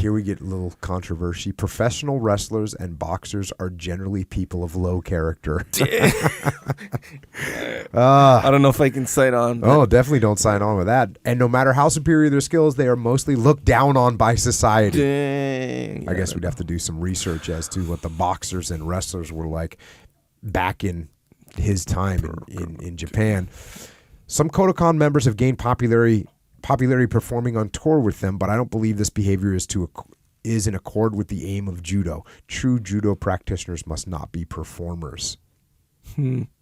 here we get a little controversy. Professional wrestlers and boxers are generally people of low character. I don't know if I can sign on. Oh, definitely don't sign on with that. And no matter how superior their skills, they are mostly looked down on by society. Dang. I guess we'd have to do some research as to what the boxers and wrestlers were like back in his time in Japan. Some Kodokan members have gained popularity performing on tour with them, but I don't believe this behavior is in accord with the aim of judo. True judo practitioners must not be performers.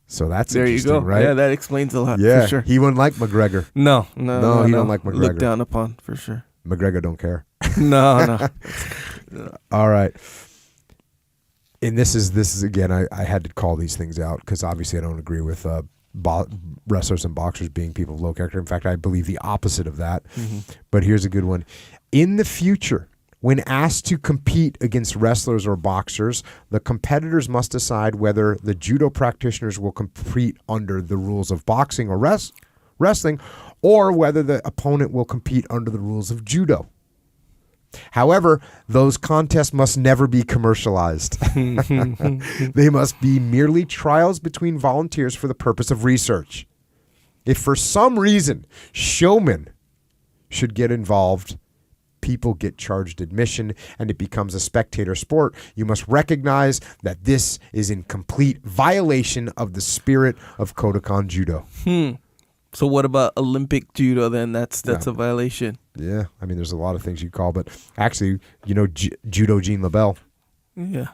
So that's there you go. Right? Yeah, that explains a lot. Yeah, for sure. He wouldn't like McGregor. No, he don't like McGregor. Looked down upon for sure. McGregor don't care. No. All right. And this is again, I had to call these things out because obviously I don't agree with wrestlers and boxers being people of low character. In fact, I believe the opposite of that. Mm-hmm. But here's a good one. In the future, when asked to compete against wrestlers or boxers, the competitors must decide whether the judo practitioners will compete under the rules of boxing or wrestling, or whether the opponent will compete under the rules of judo. However, those contests must never be commercialized. They must be merely trials between volunteers for the purpose of research. If for some reason showmen should get involved, people get charged admission, and it becomes a spectator sport, you must recognize that this is in complete violation of the spirit of Kodokan Judo. So what about Olympic judo then? That's a violation. Yeah, I mean, there's a lot of things you call, but actually, Judo Gene LaBelle. Yeah,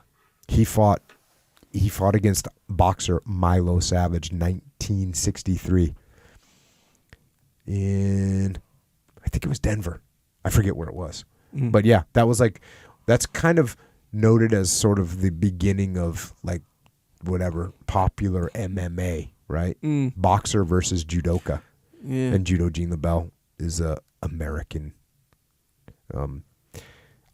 he fought against boxer Milo Savage, 1963, in I think it was Denver. I forget where it was, but yeah, that's kind of noted as sort of the beginning of like whatever popular MMA. Right? Boxer versus judoka. Yeah. And Judo Gene LaBelle is a American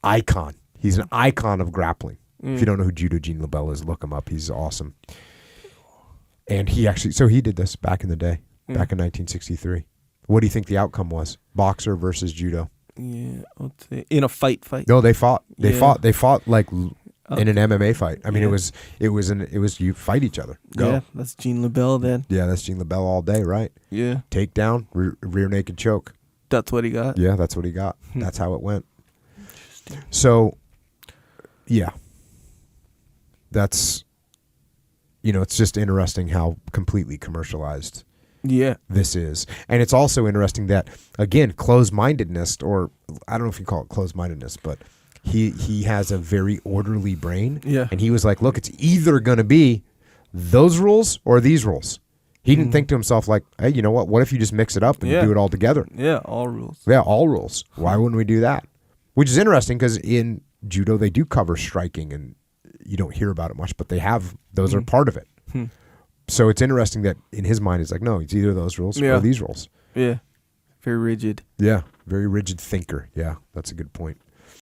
icon. He's an icon of grappling. If you don't know who Judo Gene LaBelle is, look him up. He's awesome. And he did this back in the day, back in 1963. What do you think the outcome was? Boxer versus judo. Yeah, in a fight. No, they fought. They fought like in an MMA fight. I mean, it was you fight each other. Go. Yeah, that's Gene LaBelle then. Yeah, that's Gene LaBelle all day, right? Yeah. Takedown, rear naked choke. That's what he got. Yeah, that's what he got. That's how it went. So, yeah. That's, it's just interesting how completely commercialized this is. And it's also interesting that, again, closed-mindedness, or I don't know if you call it closed-mindedness, but he has a very orderly brain. Yeah. And he was like, look, it's either going to be those rules or these rules. He didn't think to himself like, hey, you know what? What if you just mix it up and do it all together? Yeah, all rules. Yeah, all rules. Why wouldn't we do that? Which is interesting because in judo, they do cover striking, and you don't hear about it much, but those are part of it. So it's interesting that in his mind, it's like, no, it's either those rules or these rules. Yeah, very rigid. Yeah, very rigid thinker. Yeah, that's a good point.